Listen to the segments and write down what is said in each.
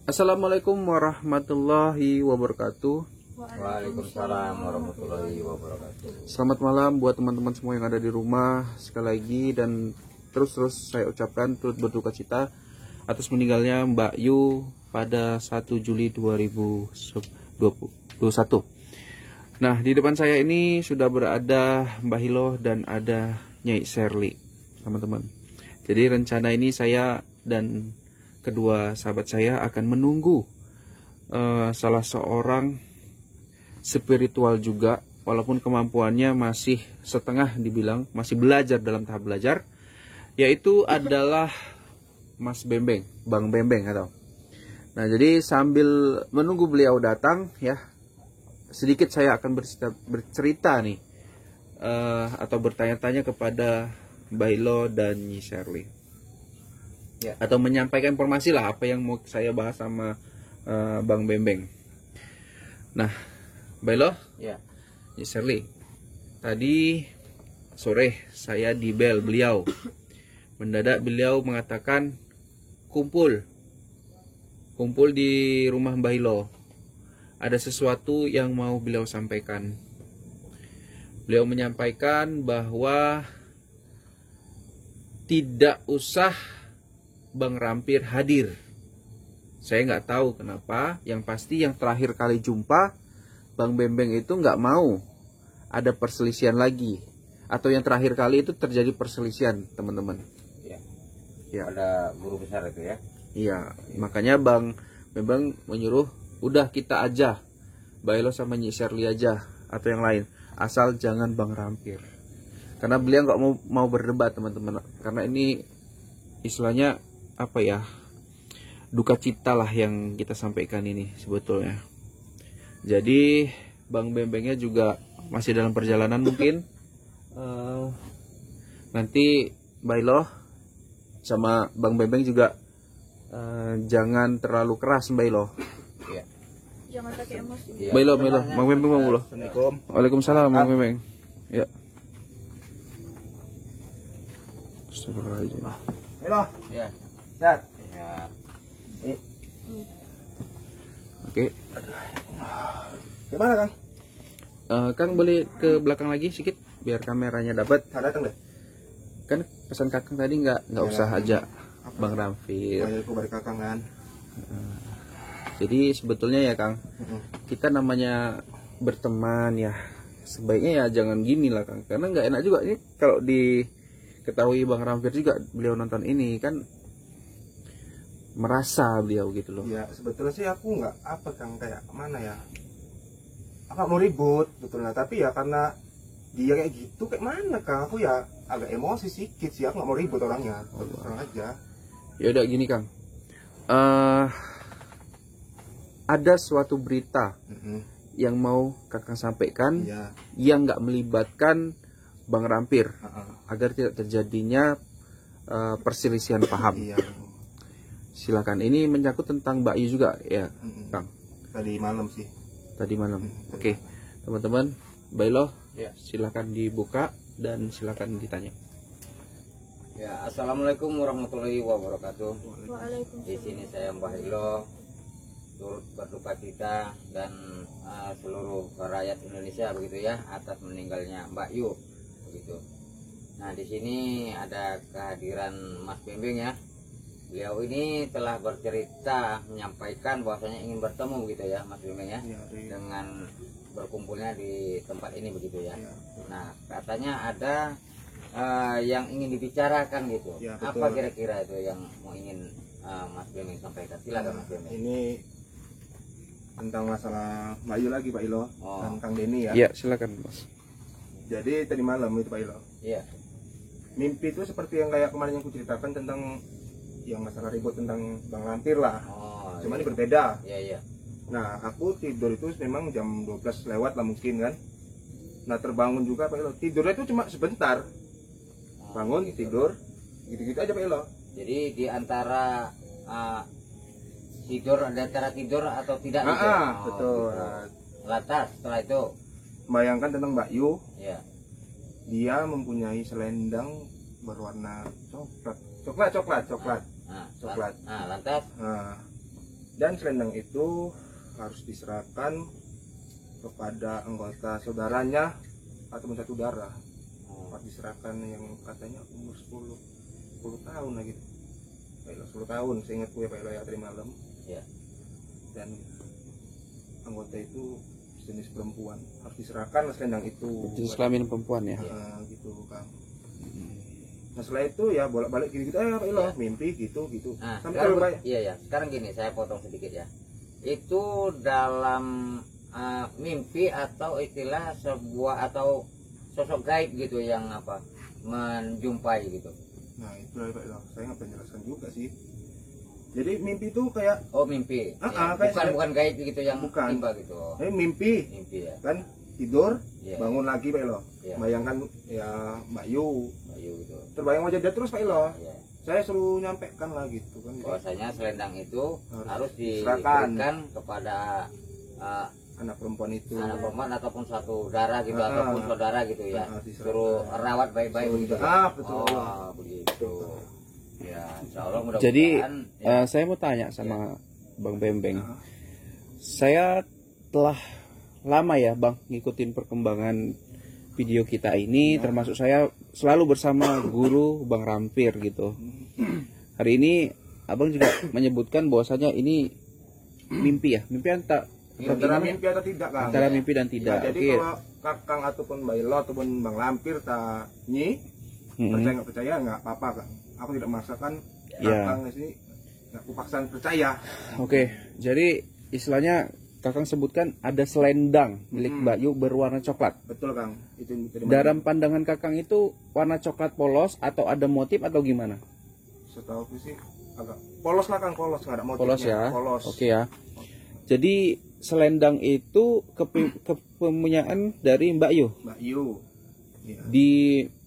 Assalamualaikum warahmatullahi wabarakatuh. Waalaikumsalam warahmatullahi wabarakatuh. Selamat malam buat teman-teman semua yang ada di rumah. Sekali lagi dan terus saya ucapkan turut berduka cita atas meninggalnya Mbak Yu pada 1 Juli 2021. Nah, di depan saya ini sudah berada Mbah Hilo dan ada Nyai Sherly, teman-teman. Jadi rencana ini saya dan kedua sahabat saya akan menunggu salah seorang spiritual juga, walaupun kemampuannya masih setengah dibilang, masih belajar dalam tahap belajar, yaitu adalah Mas Bembeng, Bang Bembeng atau. Nah, jadi sambil menunggu beliau datang ya, sedikit saya akan bercerita nih atau bertanya-tanya kepada Mbak Hilo dan Nyi Sherly. Ya, atau menyampaikan informasi lah apa yang mau saya bahas sama Bang Bembeng. Nah, Mbak Hilo, Ya. Nyi Sherly, tadi sore saya di bel beliau. Mendadak beliau mengatakan kumpul di rumah Mbak Hilo. Ada sesuatu yang mau beliau sampaikan. Beliau menyampaikan bahwa tidak usah Bang Rampir hadir. Saya nggak tahu kenapa. Yang pasti yang terakhir kali jumpa Bang Bembeng itu nggak mau ada perselisihan lagi. Atau yang terakhir kali itu terjadi perselisihan, teman-teman. Ya. Ya. Ada guru besar itu ya. Iya. Makanya Bang Bembeng menyuruh udah kita aja, Mbak Hilo sama Nyi Sherly aja atau yang lain. Asal jangan Bang Rampir. Karena beliau nggak mau berdebat, teman-teman. Karena ini istilahnya apa ya, duka cita lah yang kita sampaikan ini sebetulnya. Jadi Bang Bembengnya juga masih dalam perjalanan mungkin. Nanti Mbak Hilo sama Bang Bembeng juga jangan terlalu keras, Mbak Hilo. Ya. Jangan pakai emosi. Ya. Mbak Hilo, Bang Bembeng mau lo. Assalamualaikum. Waalaikumsalam, Bang Bembeng. Ya. Astagfirullahaladzim. Halo. Ya. Set. Ya. Oke. Gimana, Kang? Kang boleh ke belakang lagi sedikit biar kameranya dapat. Datang deh. Kan pesan Kakang tadi nggak usah aja Bang Rampir. Aku balik Kakang kan. Jadi sebetulnya ya Kang, kita namanya berteman ya, sebaiknya ya jangan gini lah Kang, karena nggak enak juga ini kalau diketahui Bang Rampir juga beliau nonton ini kan merasa beliau gitu loh. Ya sebetulnya sih aku nggak apa Kang, kayak mana ya, apa mau ribut betulnya, tapi ya karena dia kayak gitu kayak mana Kang, aku ya agak emosi sedikit sih, aku nggak mau ribut orangnya, terang aja. Ya udah gini Kang, ada suatu berita yang mau Kakang sampaikan Iya. yang nggak melibatkan Bang Rampir agar tidak terjadinya perselisihan paham. Iya. Silakan, ini menyangkut tentang Mbak Yu juga ya Kang. Tadi malam sih. Tadi malam. Oke, teman-teman, Mbak Hilo, Ya. silakan dibuka dan silakan ditanya. Ya, assalamualaikum warahmatullahi wabarakatuh. Waalaikumsalam. Di sini saya Mbah Hilo turut berduka cita dan seluruh rakyat Indonesia begitu ya atas meninggalnya Mbak Yu begitu. Nah, di sini ada kehadiran Mas Bembeng ya. Beliau ini telah bercerita menyampaikan bahwasanya ingin bertemu begitu ya Mas Bembeng ya, Iya, dengan berkumpulnya di tempat ini begitu ya. Iya. Nah, katanya ada yang ingin dibicarakan gitu. Ya, betul. Apa kira-kira itu yang mau ingin Mas Bembeng sampaikan? Silakan Mas Bembeng. Ini tentang masalah Mbak Yu lagi Pak Ilo dan Kang Denny ya. Iya, silakan Mas. Jadi tadi malam itu Pak Ilo, Iya. mimpi itu seperti yang kayak kemarin yang aku ceritakan tentang yang masalah ribut tentang Bang Rampir lah. Oh. Cuma iya. ini berbeda. Iya, iya. Nah, aku tidur itu memang jam 12 lewat lah mungkin kan. Nah, terbangun juga Pak Ilo. Tidurnya itu cuma sebentar. Oh, Bangun, gitu. tidur, gitu-gitu aja Pak Ilo. Jadi di antara tidur atau tidak gitu. Betul. Gitu. Nah, Lantas setelah itu, bayangkan tentang Mbak Yu, ya. dia mempunyai selendang berwarna coklat. Nah, Coklat. lantas Nah, Dan selendang itu harus diserahkan kepada anggota saudaranya ataupun satu darah. Harus diserahkan yang katanya umur 10 tahun lah gitu. Baiklah 10 tahun, seingatku ya Pak Elo ya tadi malam. Ya. Dan anggota itu jenis perempuan, harus diserahkan selendang itu. Jenis kelamin perempuan ya. Gitu Kang. Nah setelah itu ya bolak-balik gitu-gitu Pak Elo, mimpi gitu. Nah, Sampai sekarang, kalau iya ya. Sekarang gini, saya potong sedikit ya. Itu dalam mimpi atau istilah sebuah atau sosok gaib gitu yang apa menjumpai gitu. Nah itu Pak Elo, saya nggak penjelasan juga sih. Jadi mimpi itu kayak Mimpi. kayak Bukan gaib gitu yang bukan. timba gitu. Mimpi Mimpi ya. kan tidur Iya. bangun lagi Pak Elo. Iya. Bayangkan ya Mbak Yu Bayu gitu. terbayang wajah dia terus Pak Elo. Ya. Saya suruh nyampaikan lah gitu kan. Bahwasanya selendang itu harus diserahkan diberikan kepada Anak perempuan itu. anak perempuan ataupun satu darah gitu Ah, ataupun saudara gitu ya. diserahkan. Suruh rawat baik-baik Suruh begitu. betul. Begitu. Ya, insyaallah Jadi mudah-mudahan ya. saya mau tanya sama Bang Bembeng. Ah. Saya telah lama ya Bang ngikutin perkembangan video kita ini, termasuk saya selalu bersama guru Bang Rampir gitu. Hari ini Abang juga menyebutkan bahwasanya ini mimpi ya, mimpi Antara mimpi atau tidak Kang? antara mimpi dan tidak. Ya, jadi Oke. kalau Kakang ataupun Mbak Elo ataupun Bang Lampir nyi percaya nggak percaya nggak apa-apa Kang. Aku tidak memaksakan Ya. Kakang di sini nggak aku paksakan percaya. Oke, jadi istilahnya Kakang sebutkan ada selendang milik Mbak Yu berwarna coklat. Betul Kang. Itu dari mana? Dalam pandangan Kakang itu warna coklat polos atau ada motif atau gimana? Setahu aku sih agak polos lah Kang, polos nggak ada motifnya. Polos ya. Polos. Oke ya. Jadi selendang itu kepempunyaan dari Mbak Yu. Mbak Yu. Iya. Di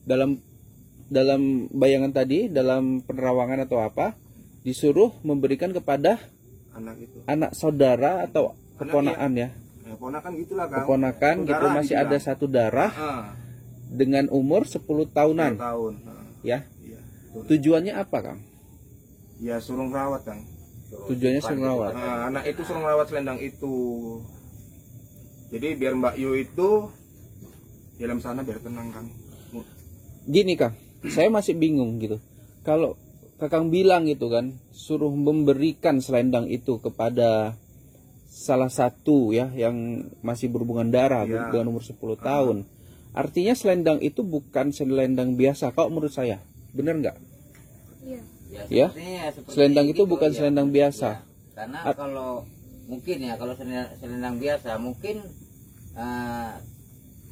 dalam bayangan tadi, dalam penerawangan atau apa, disuruh memberikan kepada Anak itu. anak saudara atau keponakan ya. Ya, ponakan gitulah Kang. Keponakan gitu Saudara masih dibilang. ada satu darah Ah, dengan umur 10 tahunan 10 tahun. ya. Iya. Betul. Tujuannya apa, Kang? Ya suruh rawat Kang. Tujuannya suruh rawat. Anak itu suruh rawat selendang itu. Jadi biar Mbak Yu itu di dalam sana biar tenang Kang. Gini, Kang. Saya masih bingung gitu. Kalau Kakang bilang gitu kan, suruh memberikan selendang itu kepada salah satu ya yang masih berhubungan darah Ya. dengan umur 10 tahun. Artinya selendang itu bukan selendang biasa kalau menurut saya. Bener nggak? Iya. Ya, seperti selendang itu gitu, bukan ya. selendang biasa. Ya, karena kalau mungkin ya kalau selendang biasa mungkin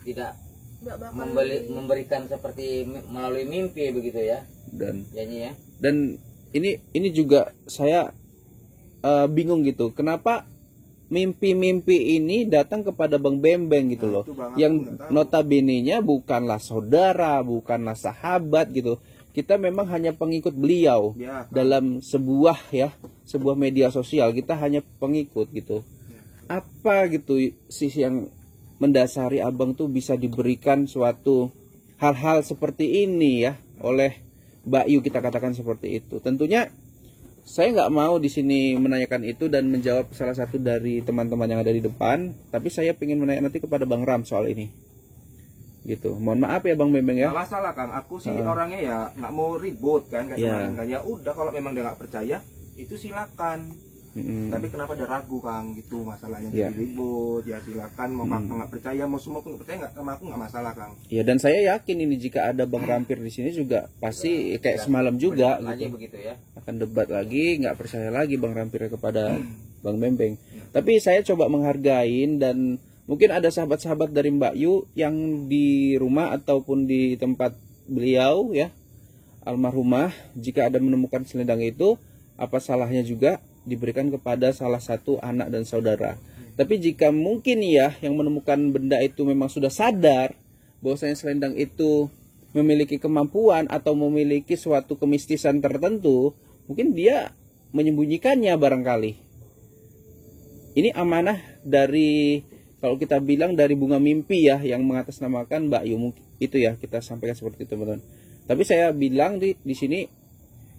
tidak Nggak bakal memberikan seperti melalui mimpi begitu ya. Dan Ya. ini juga saya bingung gitu. Kenapa mimpi-mimpi ini datang kepada Bang Bembeng gitu Nah, loh. itu Bang, aku Yang nggak tahu. notabene-nya bukanlah saudara, bukanlah sahabat gitu. Kita memang hanya pengikut beliau Ya, dalam sebuah media sosial. Kita hanya pengikut gitu. Apa gitu sisi yang mendasari Abang tuh bisa diberikan suatu hal-hal seperti ini ya oleh Mbak Yu, kita katakan seperti itu. Tentunya saya nggak mau di sini menanyakan itu dan menjawab salah satu dari teman-teman yang ada di depan, tapi saya ingin menanya nanti kepada Bang Ram soal ini. Gitu. Mohon maaf ya Bang Bembeng ya. nggak masalah Kang. Aku sih orangnya ya nggak mau ribut kan kayak Ya. kemarin kan. Ya udah kalau memang dia nggak percaya itu silakan. Tapi kenapa dia ragu Kang gitu masalahnya. Ya. Jadi ribut ya silakan mau nggak percaya mau semua pun nggak percaya nggak sama aku nggak masalah Kang. Ya, dan saya yakin ini jika ada Bang Rampir di sini juga pasti kayak semalam juga Lagi gitu. begitu ya. Akan debat lagi, nggak percaya lagi Bang Rampir kepada Bang Bembeng. Tapi saya coba menghargain, dan mungkin ada sahabat-sahabat dari Mbak Yu yang di rumah ataupun di tempat beliau ya almarhumah, jika ada menemukan selendang itu, apa salahnya juga diberikan kepada salah satu anak dan saudara. Tapi jika mungkin ya yang menemukan benda itu memang sudah sadar bahwasanya selendang itu memiliki kemampuan atau memiliki suatu kemistisan tertentu, mungkin dia menyembunyikannya barangkali. Ini amanah dari, kalau kita bilang dari bunga mimpi ya, yang mengatasnamakan Mbak Yu, itu ya kita sampaikan seperti itu teman-teman. Tapi saya bilang di sini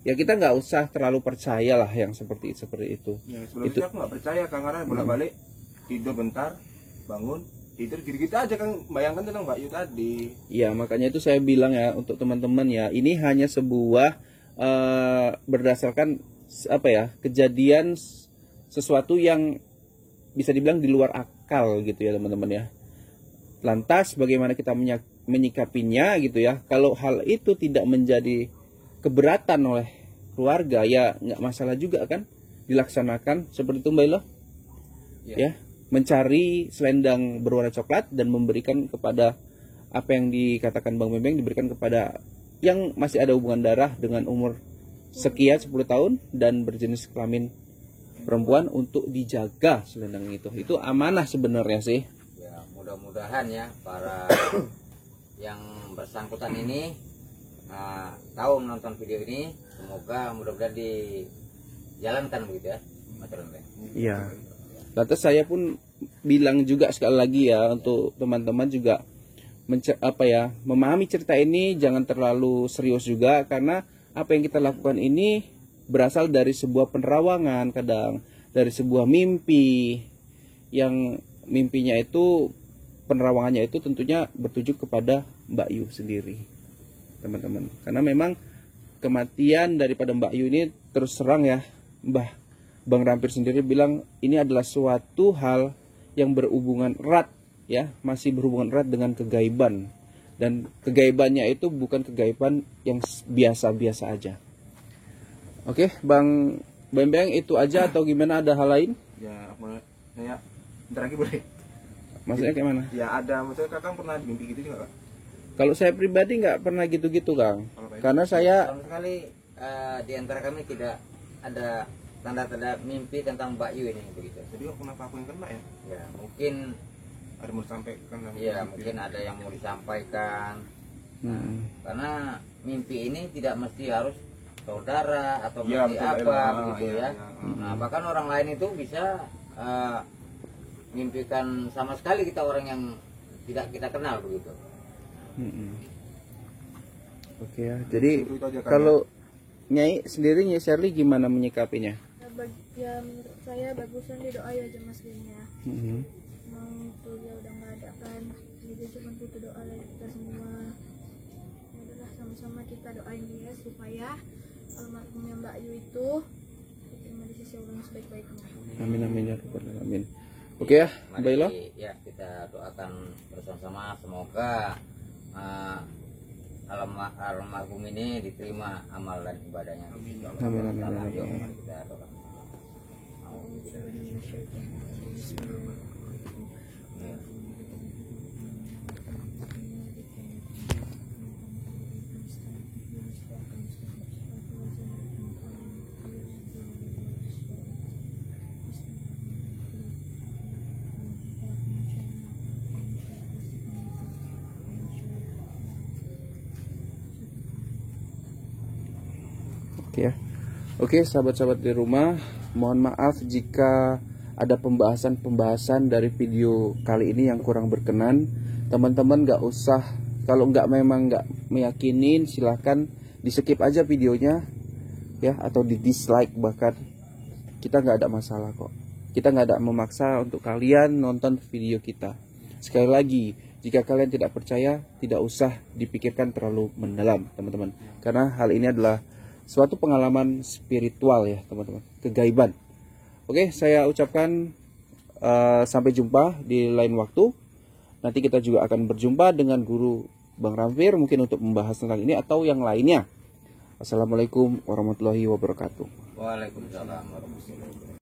ya kita nggak usah terlalu percaya lah yang seperti itu. Ya, sebelum Itu- itu aku nggak percaya Kang, karena bolak-balik tidur bentar, bangun, tidur gitu-gitu aja Kang. Bayangkan tentang Mbak Yu tadi. Ya, makanya itu saya bilang ya untuk teman-teman ya, ini hanya sebuah berdasarkan apa ya, kejadian sesuatu yang bisa dibilang di luar akal gitu ya teman-teman ya. Lantas bagaimana kita menyikapinya gitu ya. Kalau hal itu tidak menjadi keberatan oleh keluarga ya nggak masalah juga kan, dilaksanakan seperti itu Mbak Ilo. Ya, mencari selendang berwarna coklat dan memberikan kepada apa yang dikatakan Bang Bembeng, diberikan kepada yang masih ada hubungan darah dengan umur sekian 10 tahun dan berjenis kelamin perempuan untuk dijaga selendang itu. Itu amanah sebenarnya sih. Ya, mudah-mudahan ya para yang bersangkutan ini tahu menonton video ini, semoga mudah-mudahan dijalankan begitu ya, Mas Ronde. Iya. Lantas saya pun bilang juga sekali lagi ya untuk teman-teman juga memahami cerita ini jangan terlalu serius juga, karena apa yang kita lakukan ini berasal dari sebuah penerawangan, kadang dari sebuah mimpi yang mimpinya itu, penerawangannya itu tentunya bertujuk kepada Mbak Yu sendiri, teman-teman. Karena memang kematian daripada Mbak Yu ini terus terang ya, Bang Rampir sendiri bilang ini adalah suatu hal yang berhubungan erat ya, masih berhubungan erat dengan kegaiban, dan kegaibannya itu bukan kegaiban yang biasa-biasa aja. Oke, Bang Bembeng itu aja atau gimana, ada hal lain? Ya, kayak bentar lagi boleh. Maksudnya kayak mana? Ya ada, maksudnya Kakang pernah mimpi gitu juga Kak? Kalau saya pribadi nggak pernah gitu-gitu Kang, Kalau Pak karena saya Sama sekali di antara kami tidak ada tanda-tanda mimpi tentang Mbak Yu ini begitu. jadi kok kenapa aku yang kena ya? Ya, mungkin Ada mau disampaikan lah. ya mungkin ada yang mau disampaikan. Karena mimpi ini tidak mesti harus saudara atau Ya, mesti betul, apa ya. begitu Ya, ya. ya. Nah, bahkan orang lain itu bisa mimpikan sama sekali kita orang yang tidak kita kenal begitu. Oke ya. Jadi Itu aja, Kang, kalau Nyai sendiri, Nyai Shirley gimana menyikapinya? Ya menurut saya bagusan didoain aja Mas Gini ya. Emang itu ya udah nggak ada kan, jadi cuma butuh doa dari kita semua. Ya udahlah, sama-sama kita doain dia supaya almarhumnya Mbak Yu itu diterima di sisi Allah yang sebaik-baiknya. Amin amin ya rabbal alamin. Oke ya, Mari Baiklah. ya kita doakan bersama-sama semoga almarhum ini diterima amal dan ibadahnya. Amin, amin, amin. Yuk, mari kita doakan. Ya. Oke ya. Oke, sahabat-sahabat di rumah, mohon maaf jika ada pembahasan dari video kali ini yang kurang berkenan. Teman-teman nggak usah, kalau memang nggak meyakinin, silahkan di skip aja videonya ya, atau di dislike bahkan. Kita nggak ada masalah kok. Kita nggak ada memaksa untuk kalian nonton video kita. Sekali lagi, jika kalian tidak percaya, tidak usah dipikirkan terlalu mendalam, teman-teman. Karena hal ini adalah suatu pengalaman spiritual ya, teman-teman. Kegaiban. Oke, saya ucapkan sampai jumpa di lain waktu. Nanti kita juga akan berjumpa dengan guru Bang Rampir mungkin untuk membahas tentang ini atau yang lainnya. Assalamualaikum warahmatullahi wabarakatuh. Waalaikumsalam warahmatullahi wabarakatuh.